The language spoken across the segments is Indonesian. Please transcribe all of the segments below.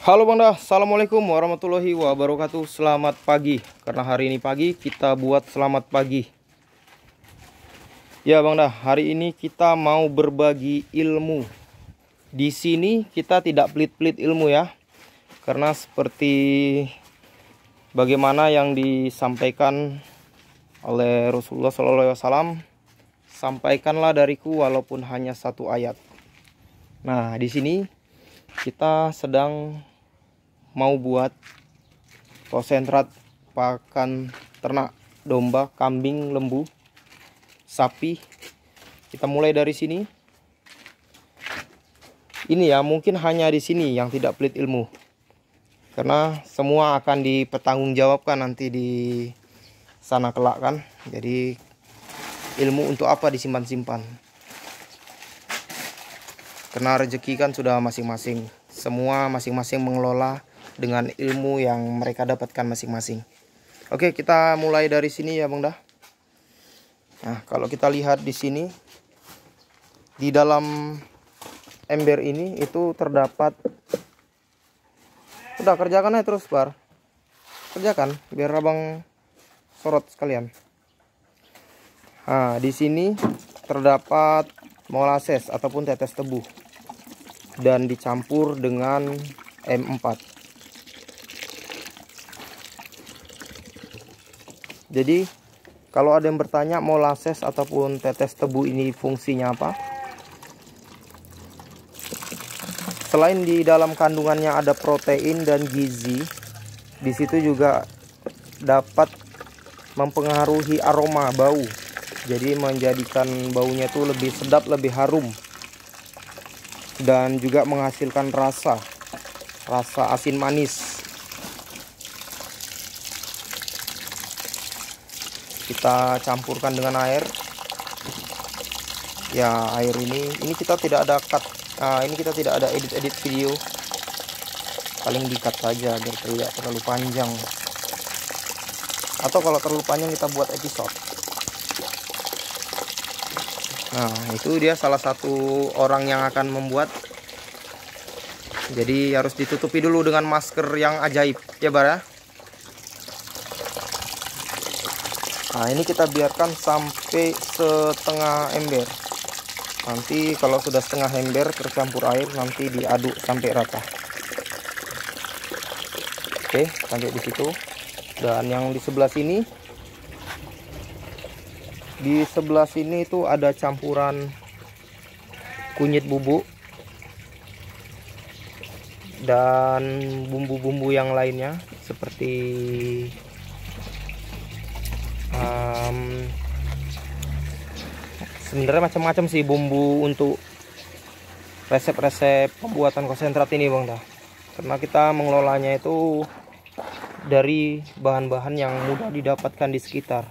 Halo Bang Dah, Assalamualaikum warahmatullahi wabarakatuh. Selamat pagi. Karena hari ini pagi, kita buat selamat pagi. Ya Bang Dah, hari ini kita mau berbagi ilmu. Di sini kita tidak pelit-pelit ilmu ya. Karena seperti bagaimana yang disampaikan oleh Rasulullah SAW, sampaikanlah dariku walaupun hanya satu ayat. Nah, di sini kita sedang mau buat konsentrat pakan ternak domba, kambing, lembu, sapi. Kita mulai dari sini. Ini ya, mungkin hanya di sini yang tidak pelit ilmu. Karena semua akan dipertanggungjawabkan nanti di sana kelak kan. Jadi ilmu untuk apa disimpan-simpan? Karena rezeki kan sudah masing-masing. Semua masing-masing mengelola dengan ilmu yang mereka dapatkan masing-masing. Oke, kita mulai dari sini ya Bang Dah. Nah, kalau kita lihat di sini, di dalam ember ini itu terdapat. Udah, kerjakan aja terus Bar. Kerjakan biar Abang sorot sekalian. Nah, di sini terdapat molasses ataupun tetes tebu dan dicampur dengan M4. Jadi kalau ada yang bertanya molasses ataupun tetes tebu ini fungsinya apa? Selain di dalam kandungannya ada protein dan gizi, di situ juga dapat mempengaruhi aroma bau. Jadi menjadikan baunya itu lebih sedap, lebih harum. Dan juga menghasilkan rasa asin manis. Kita campurkan dengan air. Ya, air ini kita tidak ada cut. Ini kita tidak ada edit video. Paling di cut saja biar tidak terlalu panjang. Atau kalau terlalu panjang kita buat episode. Nah, itu dia salah satu orang yang akan membuat. Jadi harus ditutupi dulu dengan masker yang ajaib ya Bar ya. Nah, ini kita biarkan sampai setengah ember. Nanti kalau sudah setengah ember tercampur air, nanti diaduk sampai rata. Oke, sampai di situ. Dan yang di sebelah sini, itu ada campuran kunyit bubuk dan bumbu-bumbu yang lainnya seperti sebenarnya macam-macam sih bumbu untuk resep-resep pembuatan konsentrat ini Bang Dah. Karena kita mengelolanya itu dari bahan-bahan yang mudah didapatkan di sekitar.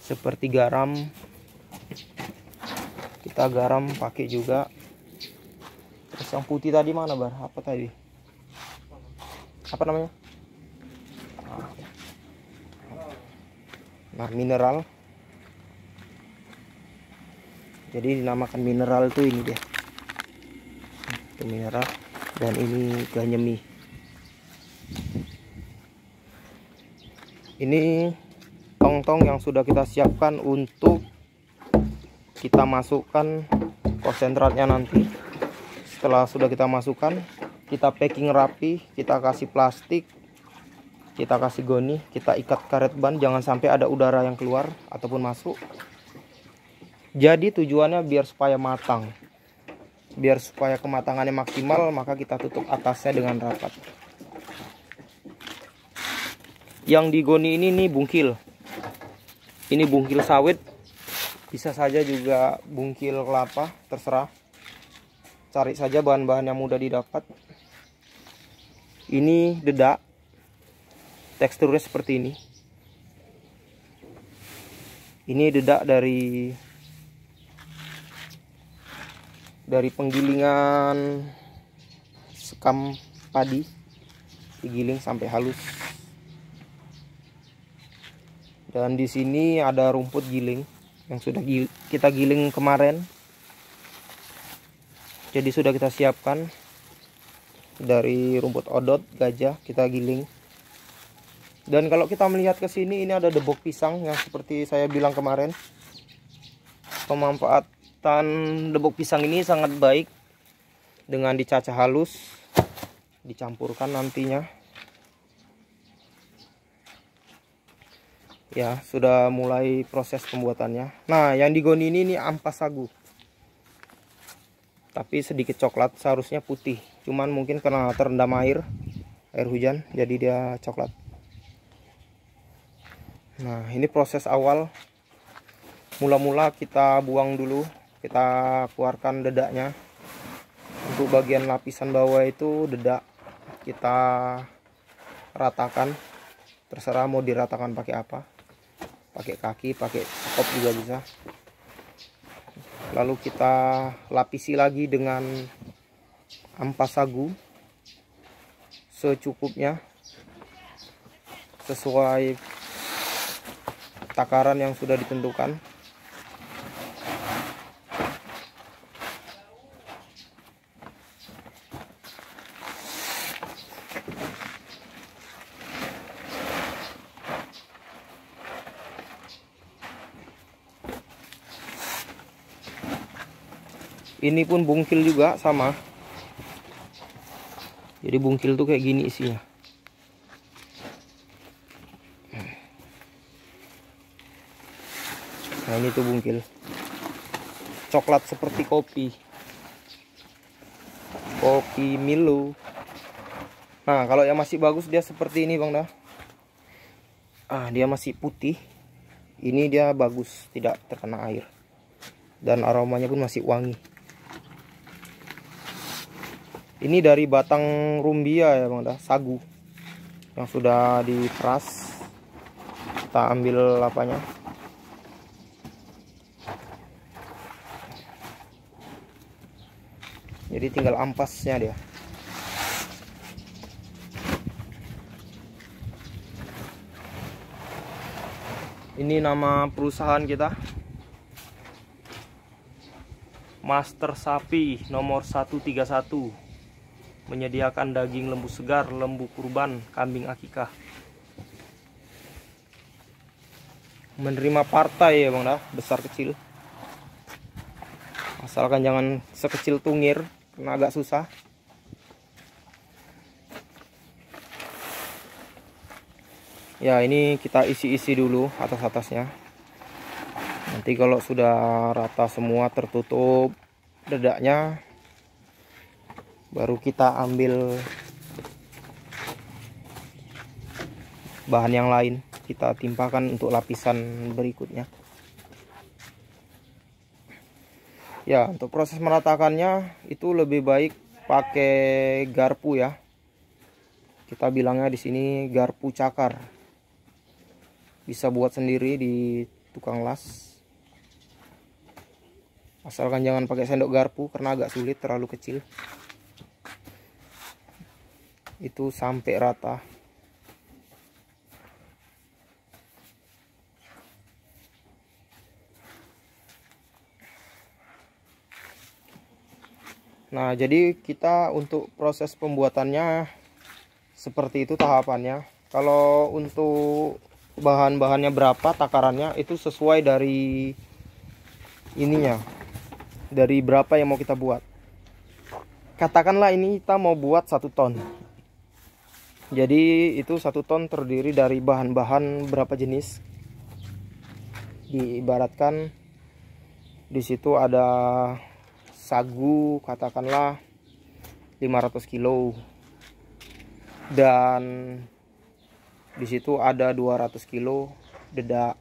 Seperti garam. Kita garam pakai juga. Terus yang putih tadi mana Bar? Apa tadi? Apa namanya? Nah, mineral. Jadi dinamakan mineral tuh ini dia. Itu mineral dan ini ganyemi. Ini tong-tong yang sudah kita siapkan untuk kita masukkan konsentratnya nanti. Setelah sudah kita masukkan, kita packing rapi, kita kasih plastik, kita kasih goni, kita ikat karet ban, jangan sampai ada udara yang keluar ataupun masuk. Jadi tujuannya biar supaya matang, biar supaya kematangannya maksimal, maka kita tutup atasnya dengan rapat. Yang digoni ini nih bungkil. Ini bungkil sawit, bisa saja juga bungkil kelapa, terserah. Cari saja bahan-bahan yang mudah didapat. Ini dedak, teksturnya seperti ini. Ini dedak dari penggilingan sekam padi, digiling sampai halus. Dan di sini ada rumput giling yang sudah kita giling kemarin. Jadi sudah kita siapkan. dari rumput odot gajah kita giling. Dan kalau kita melihat ke sini, ini ada debok pisang yang seperti saya bilang kemarin. Pemanfaatan debok pisang ini sangat baik dengan dicacah halus, dicampurkan nantinya. Ya, sudah mulai proses pembuatannya. Nah, yang digoni ini ampas sagu. Tapi sedikit coklat, seharusnya putih. Cuman mungkin karena terendam air hujan, jadi dia coklat. Nah, ini proses awal. Mula-mula kita buang dulu, kita keluarkan dedaknya. Untuk bagian lapisan bawah itu dedak kita ratakan. Terserah mau diratakan pakai apa. Pakai kaki, pakai sekop juga bisa. Lalu kita lapisi lagi dengan ampas sagu secukupnya, sesuai takaran yang sudah ditentukan. Ini pun bungkil juga sama. Jadi bungkil tuh kayak gini isinya. Nah, ini tuh bungkil. Coklat seperti kopi. Kopi Milo. Nah, kalau yang masih bagus dia seperti ini, Bang dah. Dia masih putih. Ini dia bagus, tidak terkena air. Dan aromanya pun masih wangi. Ini dari batang rumbia ya, Bang dah, sagu. Yang sudah diperas. Kita ambil apanya? Jadi tinggal ampasnya dia. Ini nama perusahaan kita, Master Sapi nomor 131, menyediakan daging lembu segar, lembu kurban, kambing akikah. Menerima partai ya, Bang dah, besar kecil. Asalkan jangan sekecil tungir, karena agak susah. Ya, ini kita isi-isi dulu atas-atasnya. Nanti kalau sudah rata semua, tertutup dedaknya, baru kita ambil bahan yang lain, kita timpakan untuk lapisan berikutnya. Ya, untuk proses meratakannya itu lebih baik pakai garpu ya. Kita bilangnya di sini garpu cakar. Bisa buat sendiri di tukang las. Asalkan jangan pakai sendok garpu karena agak sulit, terlalu kecil. Itu sampai rata. Nah, jadi kita untuk proses pembuatannya seperti itu tahapannya. Kalau untuk bahan-bahannya berapa, takarannya itu sesuai dari ininya, dari berapa yang mau kita buat. Katakanlah ini kita mau buat 1 ton. Jadi itu 1 ton terdiri dari bahan-bahan berapa jenis. Diibaratkan di situ ada sagu katakanlah 500 kilo, dan di situ ada 200 kilo dedak,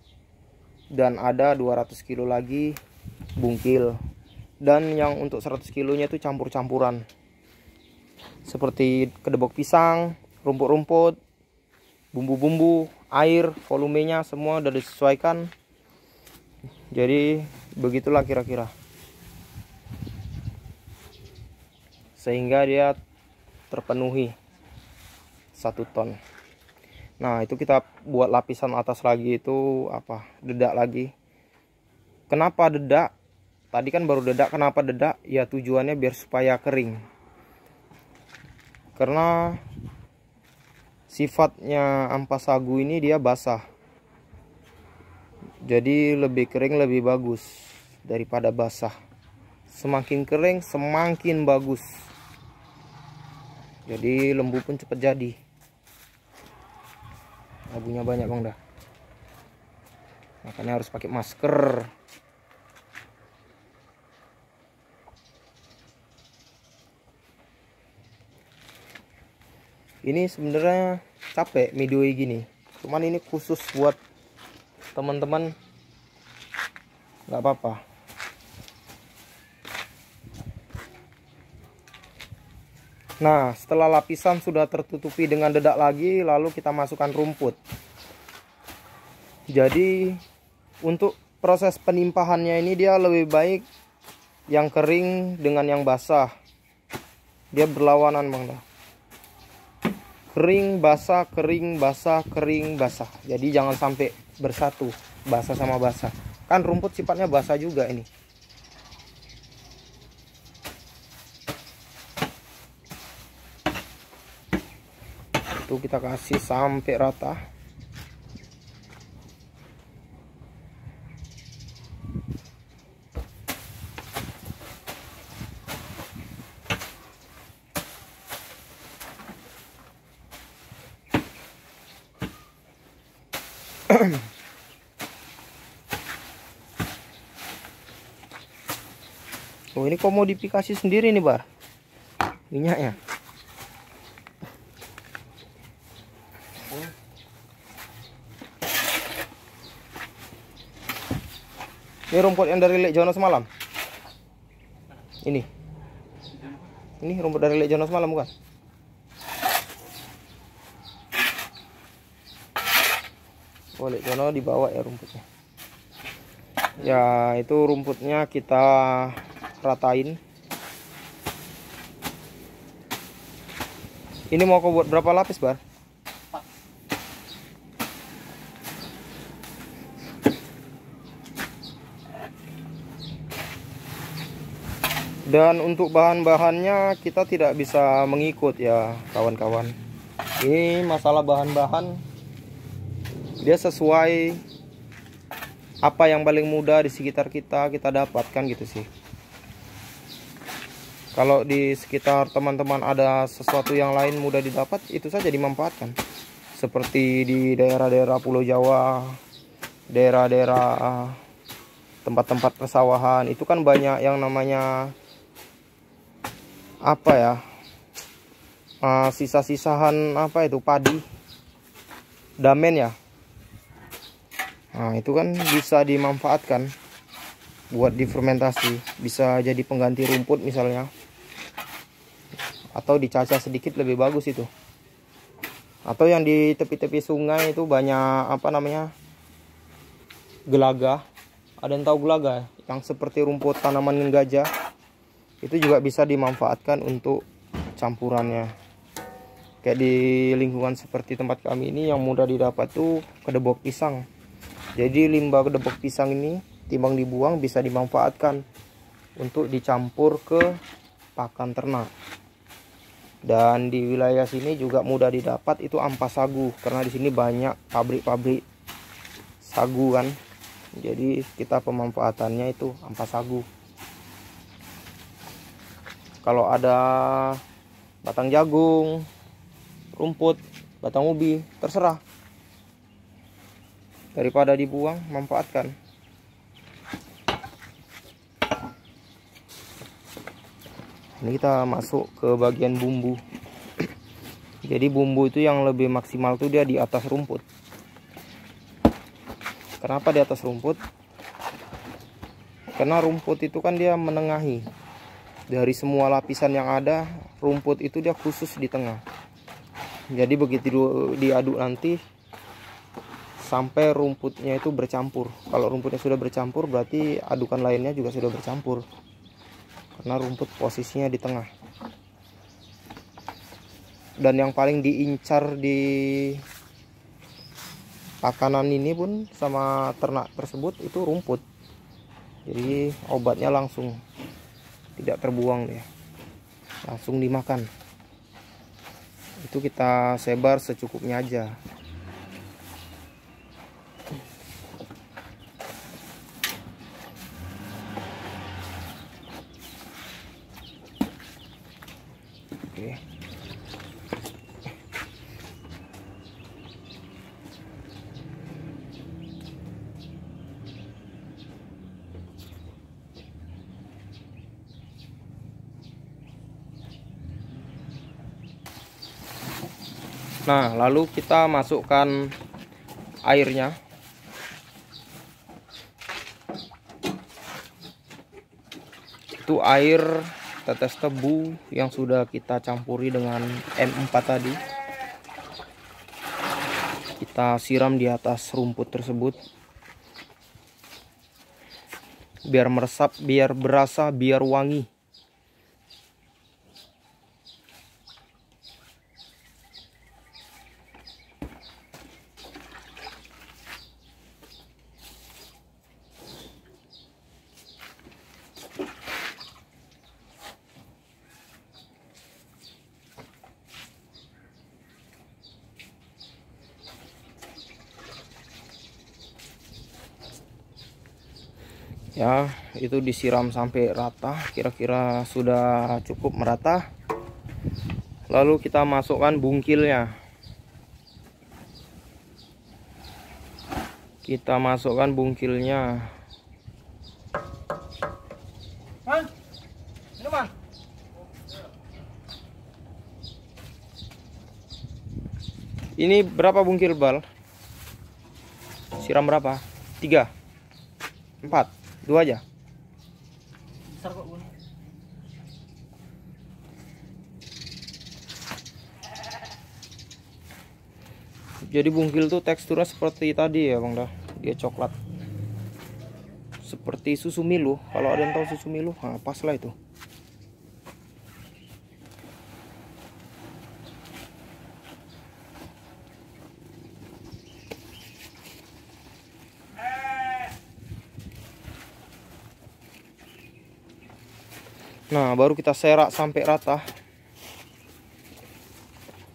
dan ada 200 kilo lagi bungkil, dan yang untuk 100 kilonya itu campur-campuran seperti kedebok pisang, rumput-rumput, bumbu-bumbu, air, volumenya semua udah disesuaikan. Jadi begitulah kira-kira, sehingga dia terpenuhi 1 ton. Nah, itu kita buat lapisan atas lagi, itu apa, dedak lagi. Kenapa dedak? Tadi kan baru dedak, kenapa dedak? Ya tujuannya biar supaya kering. karena sifatnya ampas sagu ini dia basah, jadi lebih kering lebih bagus daripada basah. Semakin kering semakin bagus, jadi lembu pun cepat jadi. Abunya banyak bang dah, makanya harus pakai masker. Ini sebenarnya capek video gini, cuman ini khusus buat teman-teman, nggak apa-apa. Nah, setelah lapisan sudah tertutupi dengan dedak lagi, lalu kita masukkan rumput. Jadi untuk proses penimpahannya ini dia lebih baik yang kering dengan yang basah, dia berlawanan bang dah. Kering basah, kering basah, kering basah. Jadi jangan sampai bersatu basah sama basah, kan rumput sifatnya basah juga ini. Itu kita kasih sampai rata. Oh, ini komodifikasi sendiri nih bar minyaknya. Ini rumput yang dari Lek Jono semalam. Ini rumput dari Lek Jono semalam bukan? Oh, Lek Jono dibawa ya rumputnya. Ya, itu rumputnya kita ratain. Ini mau kau buat berapa lapis bar? Dan untuk bahan-bahannya kita tidak bisa mengikut ya kawan-kawan. Ini masalah bahan-bahan, dia sesuai apa yang paling mudah di sekitar kita dapatkan gitu sih. Kalau di sekitar teman-teman ada sesuatu yang lain mudah didapat, itu saja dimanfaatkan. Seperti di daerah-daerah Pulau Jawa, daerah-daerah tempat-tempat persawahan, itu kan banyak yang namanya apa ya, sisa-sisahan apa itu, padi damen ya. Nah, itu kan bisa dimanfaatkan buat difermentasi, bisa jadi pengganti rumput misalnya, atau dicacah sedikit lebih bagus itu. Atau yang di tepi-tepi sungai itu banyak apa namanya, gelaga. Ada yang tahu gelaga yang seperti rumput tanaman gajah? Itu juga bisa dimanfaatkan untuk campurannya. Kayak di lingkungan seperti tempat kami ini yang mudah didapat tuh kedebok pisang. Jadi limbah kedebok pisang ini timbang dibuang bisa dimanfaatkan untuk dicampur ke pakan ternak. Dan di wilayah sini juga mudah didapat itu ampas sagu, karena di sini banyak pabrik-pabrik sagu kan. Jadi kita pemanfaatannya itu ampas sagu. Kalau ada batang jagung, rumput, batang ubi, terserah. Daripada dibuang, manfaatkan. Ini kita masuk ke bagian bumbu. Jadi bumbu itu yang lebih maksimal tuh dia di atas rumput. Kenapa di atas rumput? Karena rumput itu kan dia menengahi. Dari semua lapisan yang ada, rumput itu dia khusus di tengah. Jadi begitu diaduk nanti sampai rumputnya itu bercampur. Kalau rumputnya sudah bercampur berarti adukan lainnya juga sudah bercampur. Karena rumput posisinya di tengah. Dan yang paling diincar di pakanan ini pun sama ternak tersebut itu rumput. Jadi obatnya langsung tidak terbuang, dia langsung dimakan. Itu kita sebar secukupnya aja. Oke. Nah, lalu kita masukkan airnya. Itu air tetes tebu yang sudah kita campuri dengan M4 tadi. Kita siram di atas rumput tersebut. Biar meresap, biar berasa, biar wangi. Ya, itu disiram sampai rata, kira-kira sudah cukup merata. Lalu kita masukkan bungkilnya. Kita masukkan bungkilnya. Ini berapa bungkil, Bal? Siram berapa? 3, 4, 2 aja. Besar kok, Bun. Jadi bungkil tuh teksturnya seperti tadi ya, Bang dah. Dia coklat. Seperti susu Milo. Kalau ada yang tahu susu Milo, nah, pas lah itu. Nah, baru kita serak sampai rata.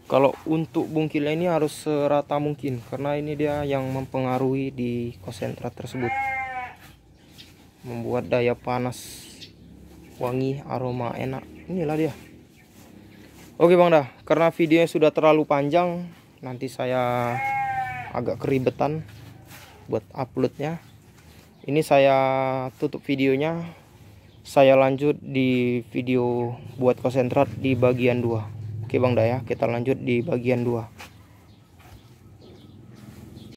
Kalau untuk bungkilnya ini harus serata mungkin, karena ini dia yang mempengaruhi di konsentrat tersebut. Membuat daya panas, wangi, aroma enak. Inilah dia. Oke Bang dah, karena videonya sudah terlalu panjang, nanti saya agak keribetan buat uploadnya. Ini saya tutup videonya. Saya lanjut di video buat konsentrat di bagian 2. Oke Bang dah ya, kita lanjut di bagian 2.